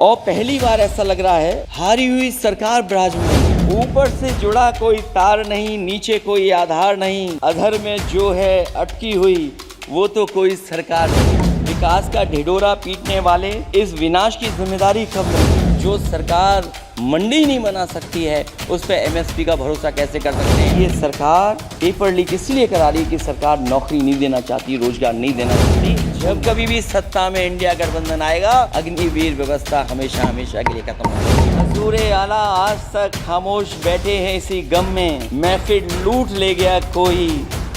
और पहली बार ऐसा लग रहा है हारी हुई सरकार विराजमान, ऊपर से जुड़ा कोई तार नहीं, नीचे कोई आधार नहीं, अधर में जो है अटकी हुई वो तो कोई सरकार नहीं। विकास का ढिढोरा पीटने वाले इस विनाश की जिम्मेदारी कब लेंगे? जो सरकार मंडी नहीं बना सकती है उस पर एमएसपी का भरोसा कैसे कर सकते हैं? ये सरकार पेपर लीक इसलिए करा रही है कि सरकार नौकरी नहीं देना चाहती, रोजगार नहीं देना चाहती। जब कभी भी सत्ता में इंडिया गठबंधन आएगा, अग्निवीर व्यवस्था हमेशा हमेशा के लिए खत्म होगी। हजूरे आला आज तक खामोश बैठे हैं इसी गम में, महफिल लूट ले गया कोई,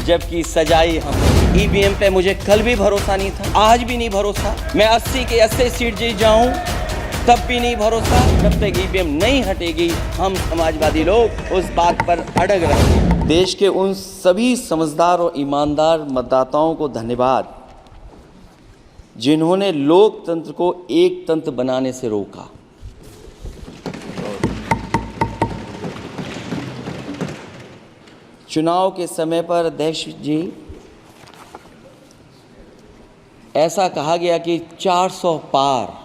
जबकि सजाई हम। ईवीएम पे मुझे कल भी भरोसा नहीं था, आज भी नहीं भरोसा। मैं 80 के 80 सीट जीत जाऊं तब भी नहीं भरोसा। जब तक ईवीएम नहीं हटेगी हम समाजवादी लोग उस बात पर अड़ग रहेंगे। देश के उन सभी समझदार और ईमानदार मतदाताओं को धन्यवाद जिन्होंने लोकतंत्र को एक तंत्र बनाने से रोका। चुनाव के समय पर अध्यक्ष जी ऐसा कहा गया कि 400 पार।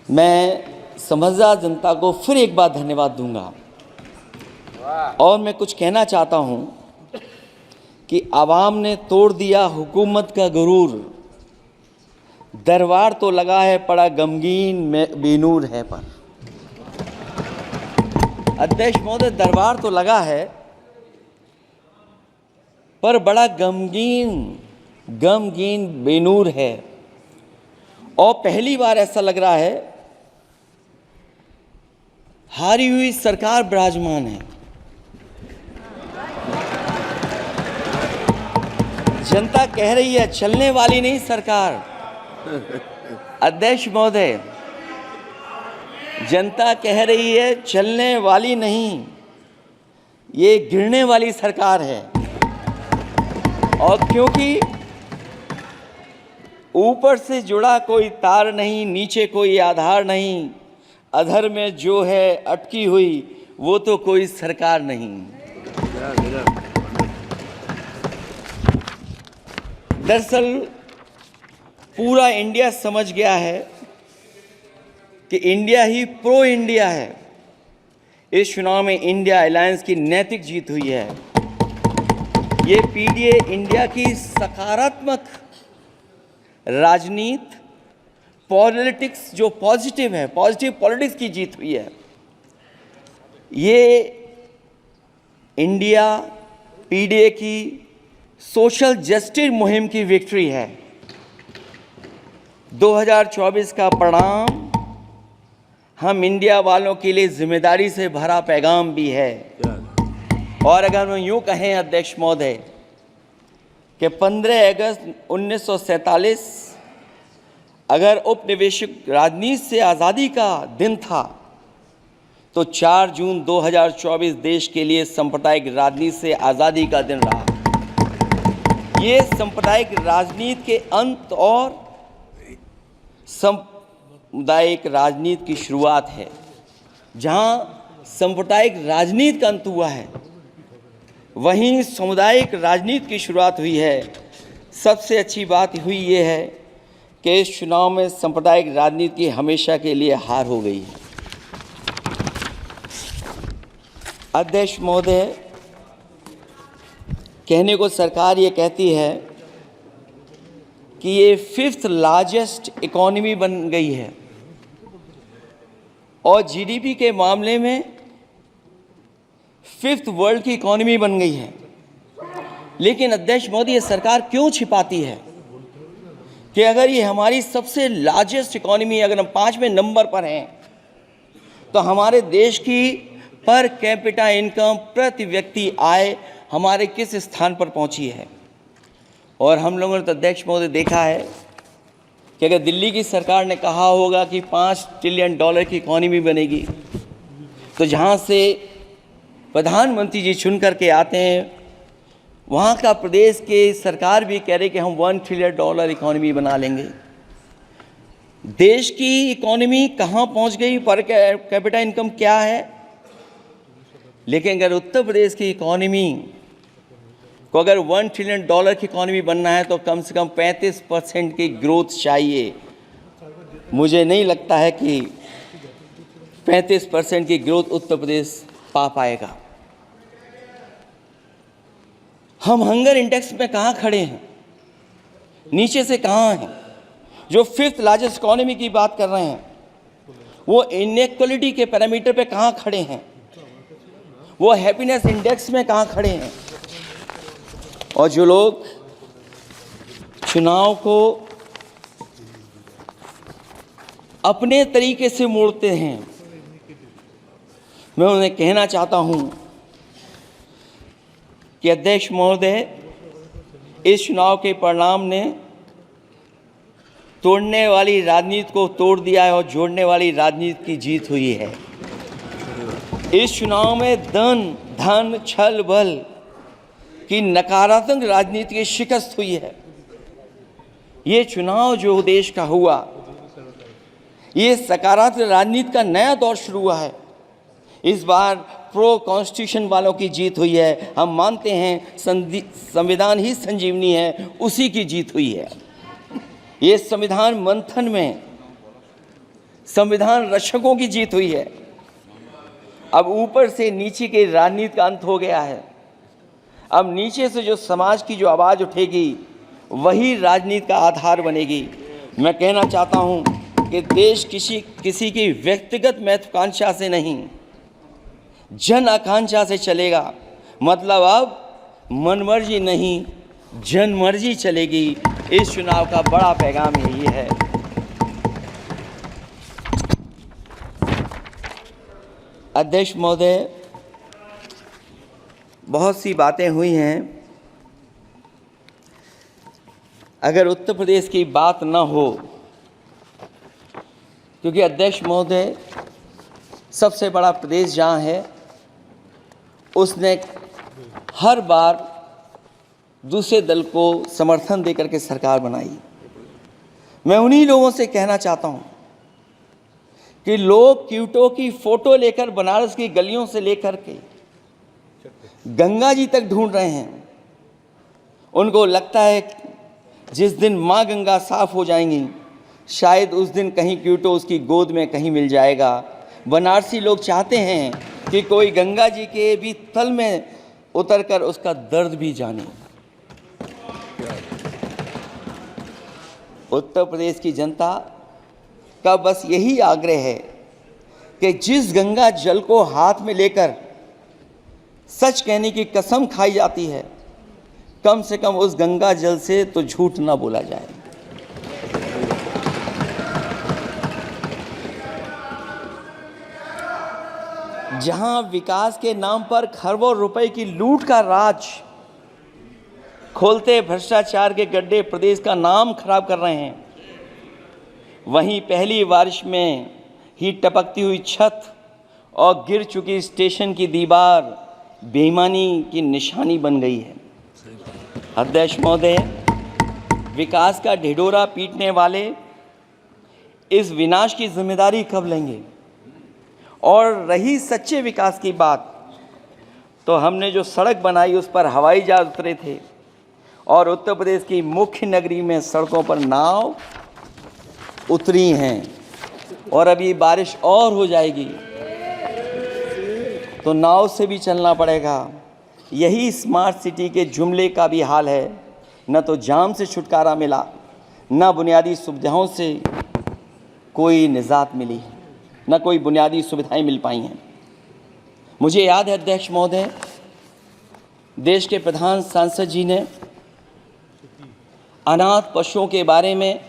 मैं समझदार जनता को फिर एक बार धन्यवाद दूंगा और मैं कुछ कहना चाहता हूं कि आवाम ने तोड़ दिया हुकूमत का गुरूर, दरबार तो लगा है पड़ा गमगीन में बेनूर है पर। अध्यक्ष महोदय, दरबार तो लगा है पर बड़ा गमगीन बेनूर है। और पहली बार ऐसा लग रहा है हारी हुई सरकार विराजमान है। जनता कह रही है चलने वाली नहीं सरकार। अध्यक्ष महोदय, जनता कह रही है चलने वाली नहीं, ये गिरने वाली सरकार है। और क्योंकि ऊपर से जुड़ा कोई तार नहीं, नीचे कोई आधार नहीं, अधर में जो है अटकी हुई वो तो कोई सरकार नहीं। दरअसल पूरा इंडिया समझ गया है कि इंडिया ही प्रो इंडिया है। इस चुनाव में इंडिया अलायंस की नैतिक जीत हुई है। ये पीडीए इंडिया की सकारात्मक राजनीति, पॉलिटिक्स जो पॉजिटिव है, पॉजिटिव पॉलिटिक्स की जीत हुई है। ये इंडिया पीडीए की सोशल जस्टिस मुहिम की विक्ट्री है। 2024 का परिणाम हम इंडिया वालों के लिए जिम्मेदारी से भरा पैगाम भी है। और अगर हम यूँ कहें अध्यक्ष महोदय कि 15 अगस्त 1947 अगर उपनिवेशिक राजनीति से आज़ादी का दिन था तो 4 जून 2024 देश के लिए सांप्रदायिक राजनीति से आज़ादी का दिन रहा। ये सांप्रदायिक राजनीति के अंत और सामुदायिक राजनीति की शुरुआत है। जहाँ सांप्रदायिक राजनीति का अंत हुआ है वहीं सामुदायिक राजनीति की शुरुआत हुई है। सबसे अच्छी बात हुई ये है कि इस चुनाव में सांप्रदायिक राजनीति की हमेशा के लिए हार हो गई है। अध्यक्ष महोदय, कहने को सरकार ये कहती है कि ये 5th लार्जेस्ट इकॉनमी बन गई है और जीडीपी के मामले में 5th वर्ल्ड की इकॉनमी बन गई है। लेकिन अध्यक्ष मोदी, ये सरकार क्यों छिपाती है कि अगर ये हमारी सबसे लार्जेस्ट इकॉनमी, अगर हम 5वें नंबर पर हैं, तो हमारे देश की पर कैपिटा इनकम, प्रति व्यक्ति आय हमारे किस स्थान पर पहुंची है। और हम लोगों ने तो अध्यक्ष महोदय देखा है कि अगर दिल्ली की सरकार ने कहा होगा कि $5 ट्रिलियन की इकॉनमी बनेगी, तो जहां से प्रधानमंत्री जी चुन करके आते हैं वहाँ का प्रदेश के सरकार भी कह रहे कि हम $1 ट्रिलियन इकॉनमी बना लेंगे। देश की इकॉनमी कहाँ पहुँच गई, पर कैपिटा इनकम क्या है। लेकिन अगर उत्तर प्रदेश की इकॉनमी को अगर $1 ट्रिलियन की इकॉनमी बनना है तो कम से कम 35% की ग्रोथ चाहिए। मुझे नहीं लगता है कि 35% की ग्रोथ उत्तर प्रदेश पा पाएगा। हम हंगर इंडेक्स में कहाँ खड़े हैं, नीचे से कहाँ हैं। जो 5th लार्जेस्ट इकोनॉमी की बात कर रहे हैं वो इनइक्वालिटी के पैरामीटर पे कहाँ खड़े हैं, वो हैप्पीनेस इंडेक्स में कहाँ खड़े हैं। और जो लोग चुनाव को अपने तरीके से मोड़ते हैं, मैं उन्हें कहना चाहता हूं कि अध्यक्ष महोदय, इस चुनाव के परिणाम ने तोड़ने वाली राजनीति को तोड़ दिया है और जोड़ने वाली राजनीति की जीत हुई है। इस चुनाव में धन छल बल की नकारात्मक राजनीति की शिकस्त हुई है। ये चुनाव जो देश का हुआ, ये सकारात्मक राजनीति का नया दौर शुरू हुआ है। इस बार प्रो कॉन्स्टिट्यूशन वालों की जीत हुई है। हम मानते हैं संविधान ही संजीवनी है, उसी की जीत हुई है। ये संविधान मंथन में संविधान रक्षकों की जीत हुई है। अब ऊपर से नीचे की राजनीति का अंत हो गया है। अब नीचे से जो समाज की जो आवाज़ उठेगी वही राजनीति का आधार बनेगी। मैं कहना चाहता हूं कि देश किसी की व्यक्तिगत महत्वाकांक्षा से नहीं, जन आकांक्षा से चलेगा। मतलब अब मनमर्जी नहीं, जनमर्जी चलेगी। इस चुनाव का बड़ा पैगाम यही है। अध्यक्ष महोदय, बहुत सी बातें हुई हैं। अगर उत्तर प्रदेश की बात न हो, क्योंकि अध्यक्ष महोदय सबसे बड़ा प्रदेश जहाँ है, उसने हर बार दूसरे दल को समर्थन देकर के सरकार बनाई। मैं उन्हीं लोगों से कहना चाहता हूँ कि लोग क्यूटो की फ़ोटो लेकर बनारस की गलियों से लेकर के गंगा जी तक ढूंढ रहे हैं। उनको लगता है जिस दिन माँ गंगा साफ हो जाएंगी, शायद उस दिन कहीं क्यूटो उसकी गोद में कहीं मिल जाएगा। बनारसी लोग चाहते हैं कि कोई गंगा जी के भी तल में उतरकर उसका दर्द भी जाने। उत्तर प्रदेश की जनता का बस यही आग्रह है कि जिस गंगा जल को हाथ में लेकर सच कहने की कसम खाई जाती है, कम से कम उस गंगा जल से तो झूठ ना बोला जाए। जहां विकास के नाम पर खरबों रुपए की लूट का राज खोलते भ्रष्टाचार के गड्ढे प्रदेश का नाम खराब कर रहे हैं, वहीं पहली बारिश में ही टपकती हुई छत और गिर चुकी स्टेशन की दीवार बेईमानी की निशानी बन गई है। अध्यक्ष महोदय, विकास का ढिढोरा पीटने वाले इस विनाश की जिम्मेदारी कब लेंगे? और रही सच्चे विकास की बात, तो हमने जो सड़क बनाई उस पर हवाई जहाज उतरे थे और उत्तर प्रदेश की मुख्य नगरी में सड़कों पर नाव उतरी हैं। और अभी बारिश और हो जाएगी तो नाव से भी चलना पड़ेगा। यही स्मार्ट सिटी के जुमले का भी हाल है। न तो जाम से छुटकारा मिला, न बुनियादी सुविधाओं से कोई निजात मिली, न कोई बुनियादी सुविधाएं मिल पाई हैं। मुझे याद है अध्यक्ष महोदय, देश के प्रधान सांसद जी ने अनाथ पशुओं के बारे में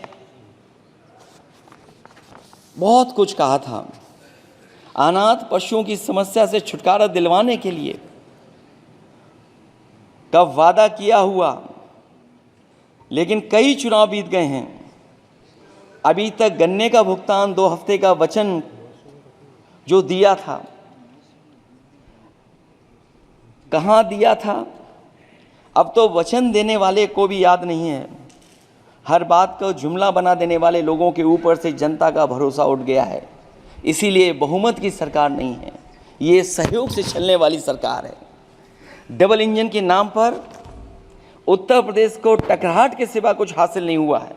बहुत कुछ कहा था। अनाथ पशुओं की समस्या से छुटकारा दिलवाने के लिए कब वादा किया हुआ, लेकिन कई चुनाव बीत गए हैं, अभी तक गन्ने का भुगतान 2 हफ्ते का वचन जो दिया था, कहाँ दिया था? अब तो वचन देने वाले को भी याद नहीं है। हर बात को जुमला बना देने वाले लोगों के ऊपर से जनता का भरोसा उठ गया है। इसीलिए बहुमत की सरकार नहीं है, ये सहयोग से चलने वाली सरकार है। डबल इंजन के नाम पर उत्तर प्रदेश को टकराहट के सिवा कुछ हासिल नहीं हुआ है।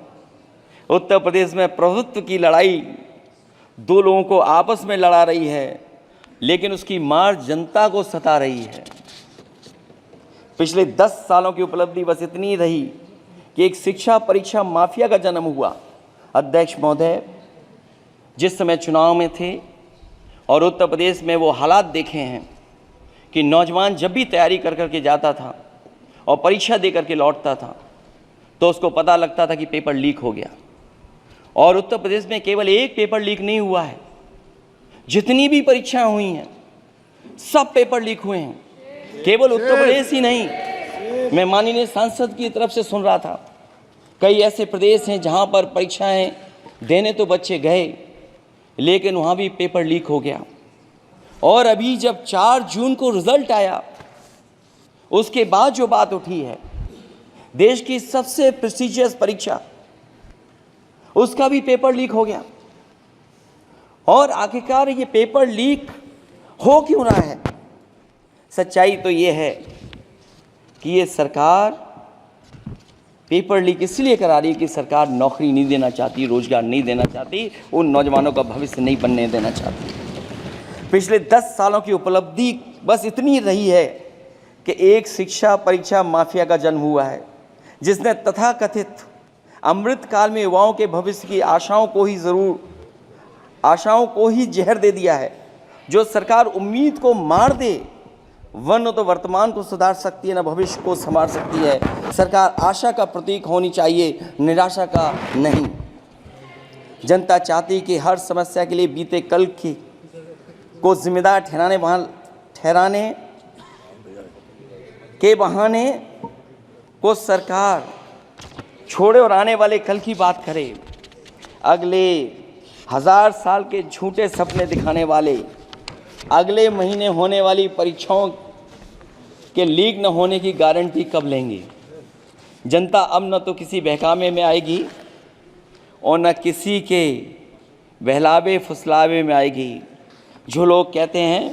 उत्तर प्रदेश में प्रभुत्व की लड़ाई दो लोगों को आपस में लड़ा रही है, लेकिन उसकी मार जनता को सता रही है। पिछले 10 सालों की उपलब्धि बस इतनी रही कि एक शिक्षा परीक्षा माफिया का जन्म हुआ। अध्यक्ष महोदय, जिस समय चुनाव में थे और उत्तर प्रदेश में वो हालात देखे हैं कि नौजवान जब भी तैयारी कर कर के जाता था और परीक्षा दे कर के लौटता था तो उसको पता लगता था कि पेपर लीक हो गया। और उत्तर प्रदेश में केवल एक पेपर लीक नहीं हुआ है, जितनी भी परीक्षाएं हुई हैं सब पेपर लीक हुए हैं। केवल उत्तर प्रदेश ही नहीं, मैं माननीय सांसद की तरफ से सुन रहा था, कई ऐसे प्रदेश हैं जहां पर परीक्षाएं देने तो बच्चे गए लेकिन वहां भी पेपर लीक हो गया। और अभी जब 4 जून को रिजल्ट आया उसके बाद जो बात उठी है, देश की सबसे प्रेस्टिजियस परीक्षा, उसका भी पेपर लीक हो गया। और आखिरकार ये पेपर लीक हो क्यों रहा है? सच्चाई तो ये है कि ये सरकार पेपर लीक इसलिए करा रही है कि सरकार नौकरी नहीं देना चाहती, रोजगार नहीं देना चाहती, उन नौजवानों का भविष्य नहीं बनने देना चाहती। पिछले 10 सालों की उपलब्धि बस इतनी रही है कि एक शिक्षा परीक्षा माफिया का जन्म हुआ है, जिसने तथाकथित अमृत काल में युवाओं के भविष्य की आशाओं को ही जहर दे दिया है। जो सरकार उम्मीद को मार दे, वह न तो वर्तमान को सुधार सकती है न भविष्य को संवार सकती है। सरकार आशा का प्रतीक होनी चाहिए, निराशा का नहीं। जनता चाहती कि हर समस्या के लिए बीते कल को जिम्मेदार ठहराने के बहाने को सरकार छोड़े और आने वाले कल की बात करे। अगले 1000 साल के झूठे सपने दिखाने वाले अगले महीने होने वाली परीक्षाओं के लीक न होने की गारंटी कब लेंगे? जनता अब न तो किसी बहकावे में आएगी और न किसी के बहलावे फुसलावे में आएगी। जो लोग कहते हैं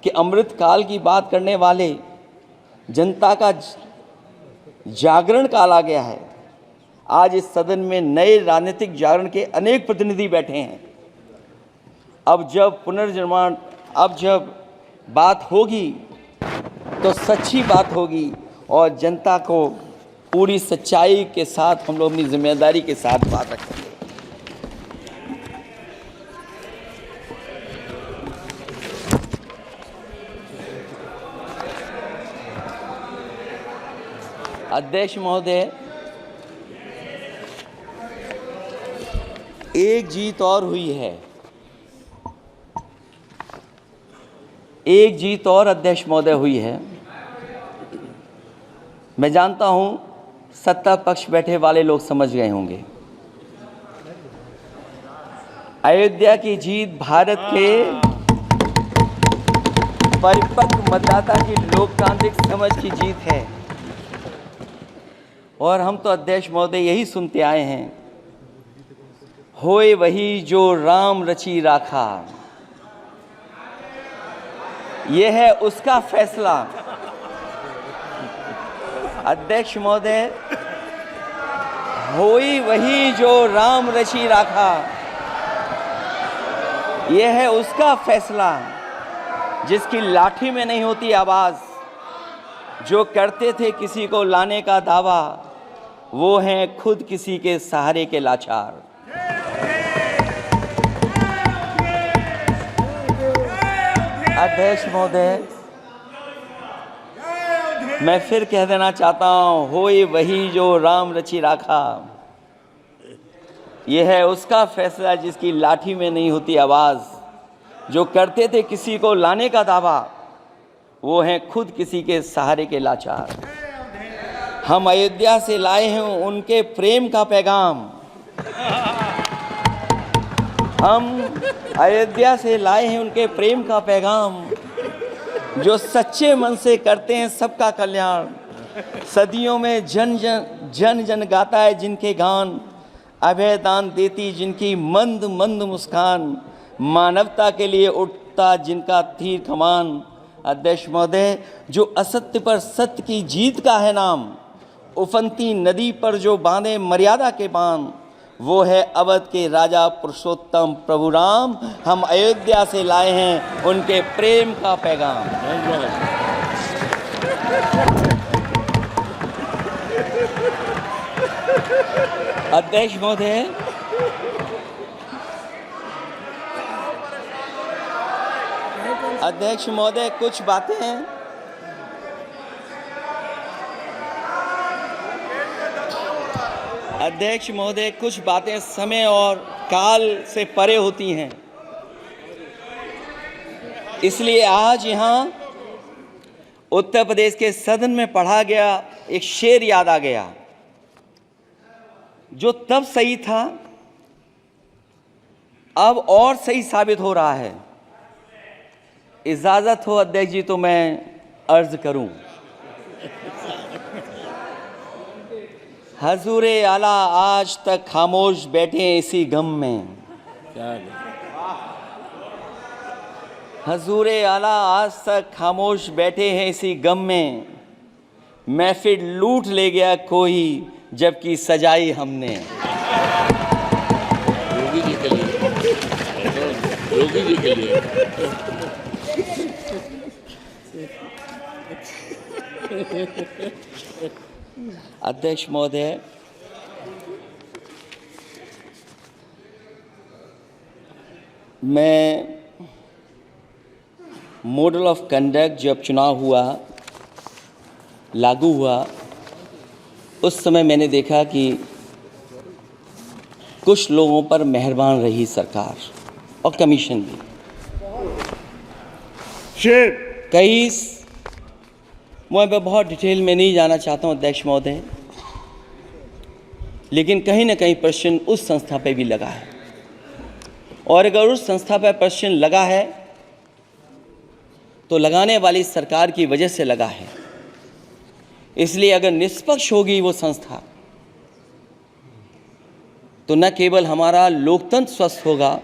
कि अमृत काल की बात करने वाले जनता का जागरण काल आ गया है, आज इस सदन में नए राजनीतिक जागरण के अनेक प्रतिनिधि बैठे हैं। अब जब बात होगी तो सच्ची बात होगी और जनता को पूरी सच्चाई के साथ हम लोग अपनी जिम्मेदारी के साथ बात रखेंगे। अध्यक्ष महोदय, एक जीत और हुई है, एक जीत और अध्यक्ष महोदय हुई है। मैं जानता हूं सत्ता पक्ष बैठे वाले लोग समझ गए होंगे। अयोध्या की जीत भारत के परिपक्व मतदाता की लोकतांत्रिक समझ की जीत है। और हम तो अध्यक्ष महोदय यही सुनते आए हैं, होए वही जो राम रची राखा, यह है उसका फैसला। अध्यक्ष महोदय, होई वही जो राम रची राखा, यह है उसका फैसला, जिसकी लाठी में नहीं होती आवाज। जो करते थे किसी को लाने का दावा, वो हैं खुद किसी के सहारे के लाचार। अध्यक्ष महोदय, मैं फिर कह देना चाहता हूं, होए वही जो राम रची राखा, यह है उसका फैसला, जिसकी लाठी में नहीं होती आवाज। जो करते थे किसी को लाने का दावा, वो हैं खुद किसी के सहारे के लाचार। हम अयोध्या से लाए हैं उनके प्रेम का पैगाम, हम अयोध्या से लाए हैं उनके प्रेम का पैगाम। जो सच्चे मन से करते हैं सबका कल्याण, सदियों में जन जन गाता है जिनके गान, अभय दान देती जिनकी मंद मंद मुस्कान, मानवता के लिए उठता जिनका तीर कमान। अध्यक्ष महोदय, जो असत्य पर सत्य की जीत का है नाम, उफनती नदी पर जो बांधे मर्यादा के बांध, वो है अवध के राजा पुरुषोत्तम प्रभु राम। हम अयोध्या से लाए हैं उनके प्रेम का पैगाम। अध्यक्ष महोदय, अध्यक्ष महोदय, कुछ बातें हैं। अध्यक्ष महोदय, कुछ बातें समय और काल से परे होती हैं, इसलिए आज यहाँ उत्तर प्रदेश के सदन में पढ़ा गया एक शेर याद आ गया, जो तब सही था अब और सही साबित हो रहा है। इजाज़त हो अध्यक्ष जी तो मैं अर्ज करूं। हजूरे आला आज तक खामोश बैठे हैं इसी गम में। हजूरे आला आज तक खामोश बैठे हैं इसी गम में। महफिल लूट ले गया कोई जबकि सजाई हमने। योगी जी के लिए, योगी जी के लिए। अध्यक्ष महोदय, मैं मॉडल ऑफ कंडक्ट जब चुनाव हुआ, लागू हुआ, उस समय मैंने देखा कि कुछ लोगों पर मेहरबान रही सरकार और कमीशन भी। कई मैं बहुत डिटेल में नहीं जाना चाहता हूं अध्यक्ष महोदय, लेकिन कहीं ना कहीं प्रश्न उस संस्था पे भी लगा है, और अगर उस संस्था पर प्रश्न लगा है तो लगाने वाली सरकार की वजह से लगा है। इसलिए अगर निष्पक्ष होगी वो संस्था तो न केवल हमारा लोकतंत्र स्वस्थ होगा,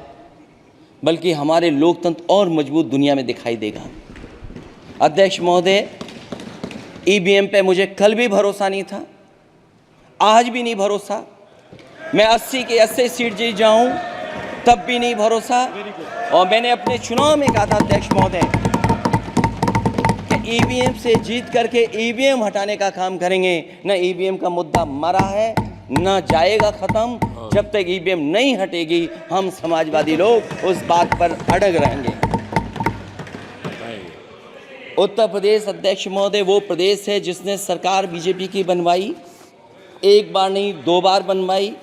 बल्कि हमारे लोकतंत्र और मजबूत दुनिया में दिखाई देगा। अध्यक्ष महोदय, ईवीएम पे मुझे कल भी भरोसा नहीं था, आज भी नहीं भरोसा। मैं 80 के 80 सीट जीत जाऊं तब भी नहीं भरोसा। और मैंने अपने चुनाव में कहा था अध्यक्ष महोदय कि ईवीएम से जीत करके ईवीएम हटाने का काम करेंगे। न ईवीएम का मुद्दा मरा है, न जाएगा ख़त्म। जब तक ईवीएम नहीं हटेगी हम समाजवादी लोग उस बात पर अड़ग रहेंगे। उत्तर प्रदेश अध्यक्ष महोदय वो प्रदेश है जिसने सरकार बीजेपी की बनवाई, एक बार नहीं 2 बार बनवाई,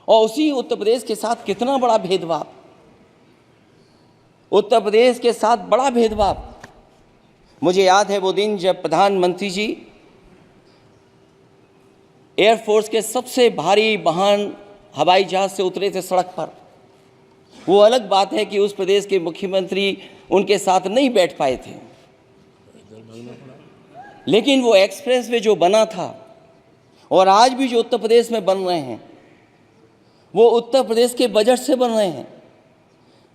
और उसी उत्तर प्रदेश के साथ कितना बड़ा भेदभाव, उत्तर प्रदेश के साथ बड़ा भेदभाव। मुझे याद है वो दिन जब प्रधानमंत्री जी एयरफोर्स के सबसे भारी वाहन हवाई जहाज से उतरे थे सड़क पर। वो अलग बात है कि उस प्रदेश के मुख्यमंत्री उनके साथ नहीं बैठ पाए थे, लेकिन वो एक्सप्रेसवे जो बना था और आज भी जो उत्तर प्रदेश में बन रहे हैं वो उत्तर प्रदेश के बजट से बन रहे हैं।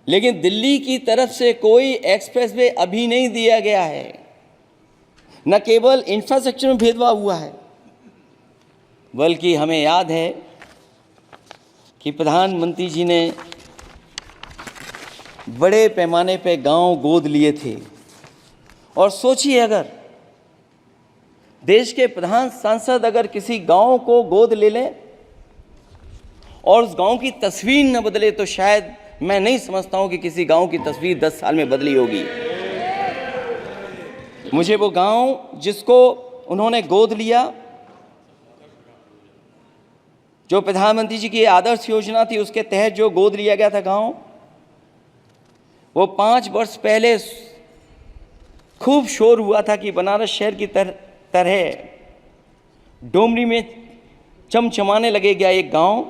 लेकिन दिल्ली की तरफ से कोई एक्सप्रेसवे अभी नहीं दिया गया है। न केवल इंफ्रास्ट्रक्चर में भेदभाव हुआ है, बल्कि हमें याद है कि प्रधानमंत्री जी ने बड़े पैमाने पे गांव गोद लिए थे। और सोचिए, अगर देश के प्रधान सांसद अगर किसी गांव को गोद ले लें और उस गांव की तस्वीर न बदले तो शायद मैं नहीं समझता हूं कि किसी गांव की तस्वीर 10 साल में बदली होगी। मुझे वो गांव जिसको उन्होंने गोद लिया, जो प्रधानमंत्री जी की आदर्श योजना थी उसके तहत जो गोद लिया गया था गांव, वो 5 वर्ष पहले खूब शोर हुआ था कि बनारस शहर की तरह डोमरी में चमचमाने लगेगा एक गांव।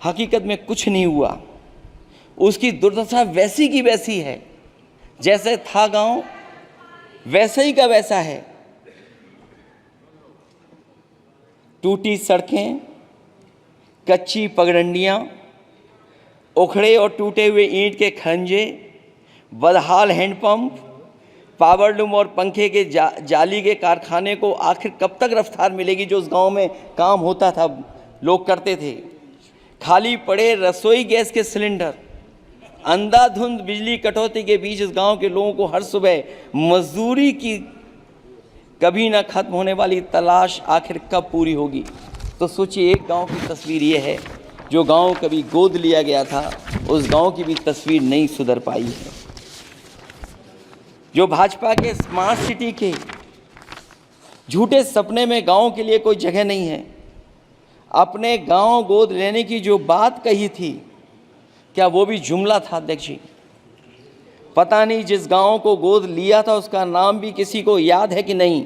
हकीकत में कुछ नहीं हुआ। उसकी दुर्दशा वैसी की वैसी है, जैसे था गांव वैसे ही का वैसा है। टूटी सड़कें, कच्ची पगडंडियाँ, उखड़े और टूटे हुए ईंट के खंजे, बदहाल हैंडपंप, पावरलूम और पंखे के जाली के कारखाने को आखिर कब तक रफ्तार मिलेगी जो उस गांव में काम होता था, लोग करते थे। खाली पड़े रसोई गैस के सिलेंडर, अंधाधुंध बिजली कटौती के बीच इस गांव के लोगों को हर सुबह मजदूरी की कभी ना खत्म होने वाली तलाश आखिर कब पूरी होगी। तो सोचिए, एक गांव की तस्वीर ये है। जो गांव कभी गोद लिया गया था, उस गांव की भी तस्वीर नहीं सुधर पाई है। जो भाजपा के स्मार्ट सिटी के झूठे सपने में गांव के लिए कोई जगह नहीं है। अपने गांव गोद लेने की जो बात कही थी, क्या वो भी जुमला था अध्यक्ष जी? पता नहीं जिस गांव को गोद लिया था उसका नाम भी किसी को याद है कि नहीं।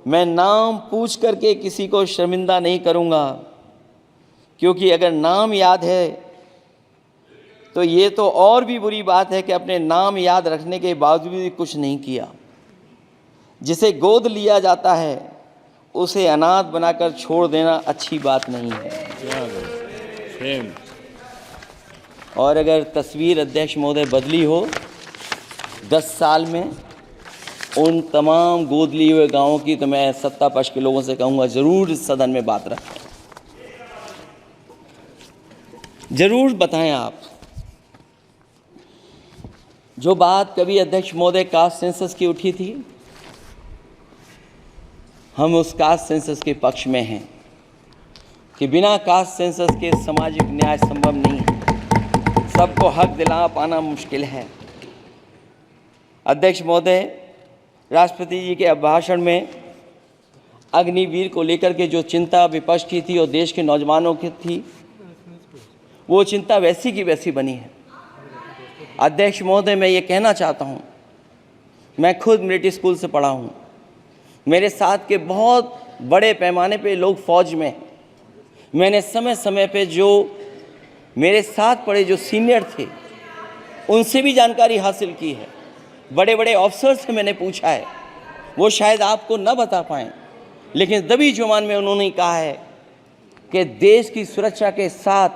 मैं नाम पूछ करके किसी को शर्मिंदा नहीं करूंगा, क्योंकि अगर नाम याद है तो ये तो और भी बुरी बात है कि अपने नाम याद रखने के बावजूद भी कुछ नहीं किया। जिसे गोद लिया जाता है उसे अनाथ बनाकर छोड़ देना अच्छी बात नहीं है। और अगर तस्वीर अध्यक्ष महोदय बदली हो 10 साल में उन तमाम गोद लिए हुए गांवों की, तो मैं सत्ता पक्ष के लोगों से कहूँगा ज़रूर इस सदन में बात रखें, ज़रूर बताएं आप। जो बात कभी अध्यक्ष महोदय कास्ट सेंसस की उठी थी, हम उस कास्ट सेंसस के पक्ष में हैं कि बिना कास्ट सेंसस के सामाजिक न्याय संभव नहीं है। सबको हक दिला पाना मुश्किल है। अध्यक्ष महोदय, राष्ट्रपति जी के अभिभाषण में अग्निवीर को लेकर के जो चिंता विपक्ष की थी और देश के नौजवानों की थी, वो चिंता वैसी की वैसी बनी है। अध्यक्ष महोदय, मैं ये कहना चाहता हूँ, मैं खुद मिलिट्री स्कूल से पढ़ा हूँ। मेरे साथ के बहुत बड़े पैमाने पे लोग फौज में हैं। मैंने समय समय पे जो मेरे साथ पढ़े जो सीनियर थे उनसे भी जानकारी हासिल की है। बड़े बड़े ऑफिसर से मैंने पूछा है, वो शायद आपको न बता पाएँ, लेकिन दबी जुबान में उन्होंने कहा है कि देश की सुरक्षा के साथ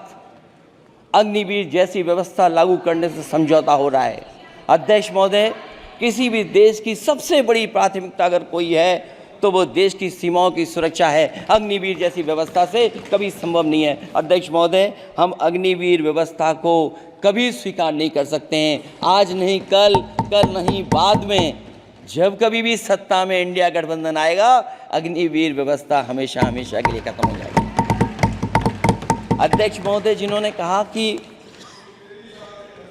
अग्निवीर जैसी व्यवस्था लागू करने से समझौता हो रहा है। अध्यक्ष महोदय, किसी भी देश की सबसे बड़ी प्राथमिकता अगर कोई है तो वो देश की सीमाओं की सुरक्षा है। अग्निवीर जैसी व्यवस्था से कभी संभव नहीं है। अध्यक्ष महोदय, हम अग्निवीर व्यवस्था को कभी स्वीकार नहीं कर सकते हैं। आज नहीं कल, कल नहीं बाद में, जब कभी भी सत्ता में इंडिया गठबंधन आएगा, अग्निवीर व्यवस्था हमेशा हमेशा के लिए खत्म हो जाएगी। अध्यक्ष महोदय, जिन्होंने कहा कि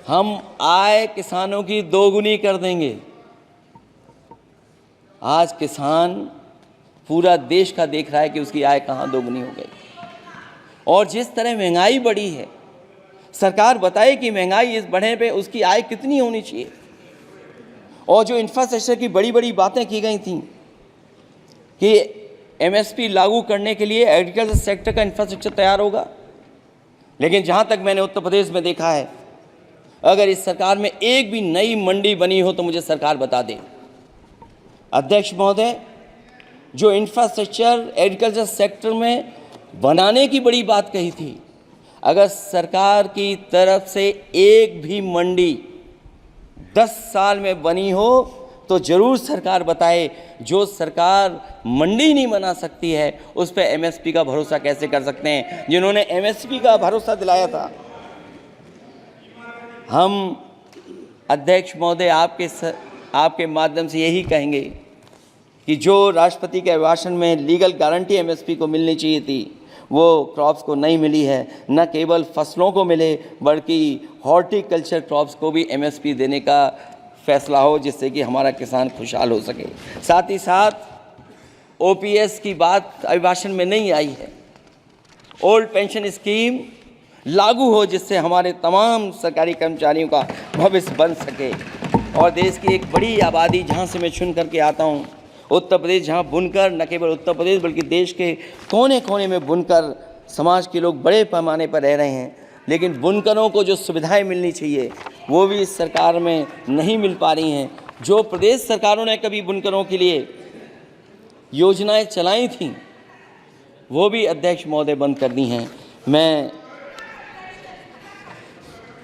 हम आय किसानों की दोगुनी कर देंगे, आज किसान पूरा देश का देख रहा है कि उसकी आय कहाँ दोगुनी हो गई। और जिस तरह महंगाई बढ़ी है, सरकार बताए कि महंगाई इस बढ़ने पे उसकी आय कितनी होनी चाहिए। और जो इंफ्रास्ट्रक्चर की बड़ी बड़ी बातें की गई थी कि एमएसपी लागू करने के लिए एग्रीकल्चर सेक्टर का इंफ्रास्ट्रक्चर तैयार होगा, लेकिन जहाँ तक मैंने उत्तर प्रदेश में देखा है, अगर इस सरकार में एक भी नई मंडी बनी हो तो मुझे सरकार बता दे। अध्यक्ष महोदय, जो इंफ्रास्ट्रक्चर एग्रीकल्चर सेक्टर में बनाने की बड़ी बात कही थी, अगर सरकार की तरफ से एक भी मंडी 10 साल में बनी हो तो ज़रूर सरकार बताए। जो सरकार मंडी नहीं बना सकती है उस पर एमएसपी का भरोसा कैसे कर सकते हैं? जिन्होंने एमएसपी का भरोसा दिलाया था। हम अध्यक्ष महोदय आपके माध्यम से यही कहेंगे कि जो राष्ट्रपति के अभिभाषण में लीगल गारंटी एमएसपी को मिलनी चाहिए थी, वो क्रॉप्स को नहीं मिली है। न केवल फसलों को मिले बल्कि हॉर्टिकल्चर क्रॉप्स को भी एमएसपी देने का फैसला हो, जिससे कि हमारा किसान खुशहाल हो सके। साथ ही साथ ओपीएस की बात अभिभाषण में नहीं आई है। ओल्ड पेंशन स्कीम लागू हो, जिससे हमारे तमाम सरकारी कर्मचारियों का भविष्य बन सके। और देश की एक बड़ी आबादी, जहाँ से मैं चुन करके आता हूँ, उत्तर प्रदेश, जहाँ बुनकर, न केवल उत्तर प्रदेश बल्कि देश के कोने कोने में बुनकर समाज के लोग बड़े पैमाने पर रह रहे हैं, लेकिन बुनकरों को जो सुविधाएं मिलनी चाहिए वो भी इस सरकार में नहीं मिल पा रही हैं। जो प्रदेश सरकारों ने कभी बुनकरों के लिए योजनाएं चलाई थीं, वो भी अध्यक्ष महोदय बंद कर दी हैं। मैं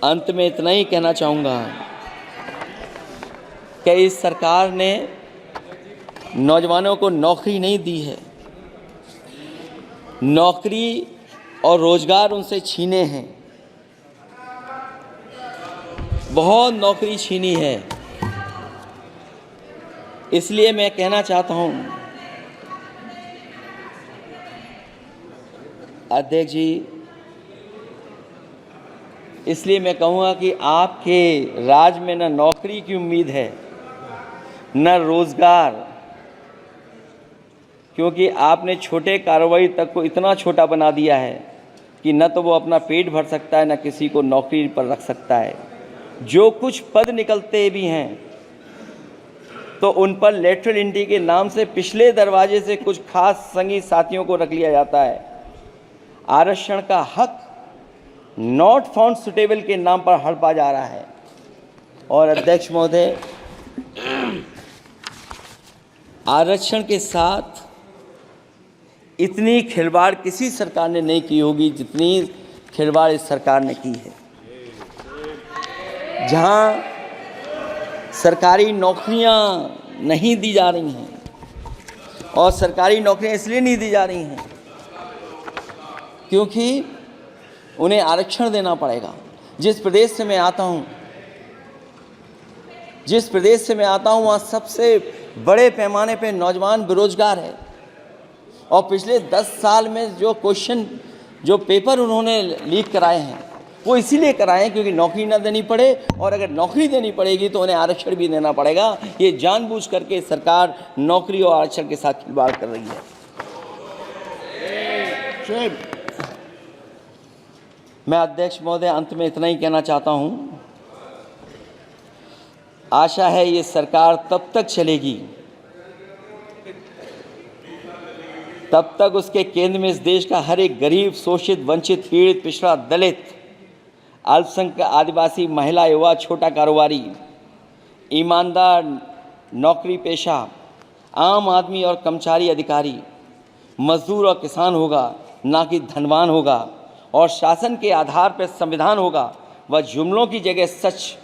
अंत में इतना ही कहना चाहूँगा कि इस सरकार ने नौजवानों को नौकरी नहीं दी है। नौकरी और रोजगार उनसे छीने हैं, बहुत नौकरी छीनी है। इसलिए मैं कहना चाहता हूं अध्यक्ष जी, इसलिए मैं कहूँगा कि आपके राज में न नौकरी की उम्मीद है न रोजगार, क्योंकि आपने छोटे कारोबारी तक को इतना छोटा बना दिया है कि न तो वो अपना पेट भर सकता है न किसी को नौकरी पर रख सकता है। जो कुछ पद निकलते भी हैं तो उन पर लेटरल एंट्री के नाम से पिछले दरवाजे से कुछ खास संगी साथियों को रख लिया जाता है। आरक्षण का हक नॉट फाउंड सुटेबल के नाम पर हड़पा जा रहा है। और अध्यक्ष महोदय, आरक्षण के साथ इतनी खिलवाड़ किसी सरकार ने नहीं की होगी जितनी खिलवाड़ इस सरकार ने की है। जहां सरकारी नौकरियां नहीं दी जा रही हैं, और सरकारी नौकरियां इसलिए नहीं दी जा रही हैं क्योंकि उन्हें आरक्षण देना पड़ेगा। जिस प्रदेश से मैं आता हूं वहाँ सबसे बड़े पैमाने पे नौजवान बेरोजगार है। और पिछले 10 साल में जो पेपर उन्होंने लीक कराए हैं वो इसीलिए कराए हैं क्योंकि नौकरी ना देनी पड़े, और अगर नौकरी देनी पड़ेगी तो उन्हें आरक्षण भी देना पड़ेगा। ये जानबूझ करके सरकार नौकरी और आरक्षण के साथ खिलवाड़ कर रही है। मैं अध्यक्ष महोदय अंत में इतना ही कहना चाहता हूं, आशा है ये सरकार तब तक चलेगी तब तक उसके केंद्र में इस देश का हर एक गरीब, शोषित, वंचित, पीड़ित, पिछड़ा, दलित, अल्पसंख्यक, आदिवासी, महिला, युवा, छोटा कारोबारी, ईमानदार, नौकरी पेशा, आम आदमी और कर्मचारी, अधिकारी, मजदूर और किसान होगा, ना कि धनवान होगा। और शासन के आधार पर संविधान होगा। वह जुमलों की जगह सच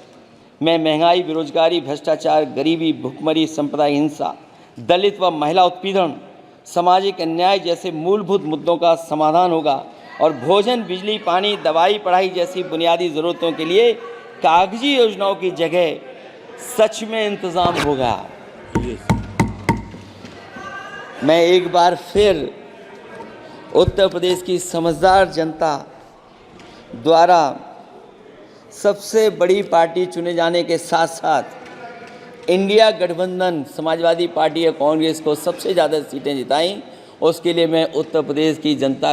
में महंगाई, बेरोजगारी, भ्रष्टाचार, गरीबी, भुखमरी, सांप्रदायिक हिंसा, दलित व महिला उत्पीड़न, सामाजिक अन्याय जैसे मूलभूत मुद्दों का समाधान होगा। और भोजन, बिजली, पानी, दवाई, पढ़ाई जैसी बुनियादी ज़रूरतों के लिए कागजी योजनाओं की जगह सच में इंतज़ाम होगा। मैं एक बार फिर उत्तर प्रदेश की समझदार जनता द्वारा सबसे बड़ी पार्टी चुने जाने के साथ साथ इंडिया गठबंधन समाजवादी पार्टी और कांग्रेस को सबसे ज़्यादा सीटें जिताई, उसके लिए मैं उत्तर प्रदेश की जनता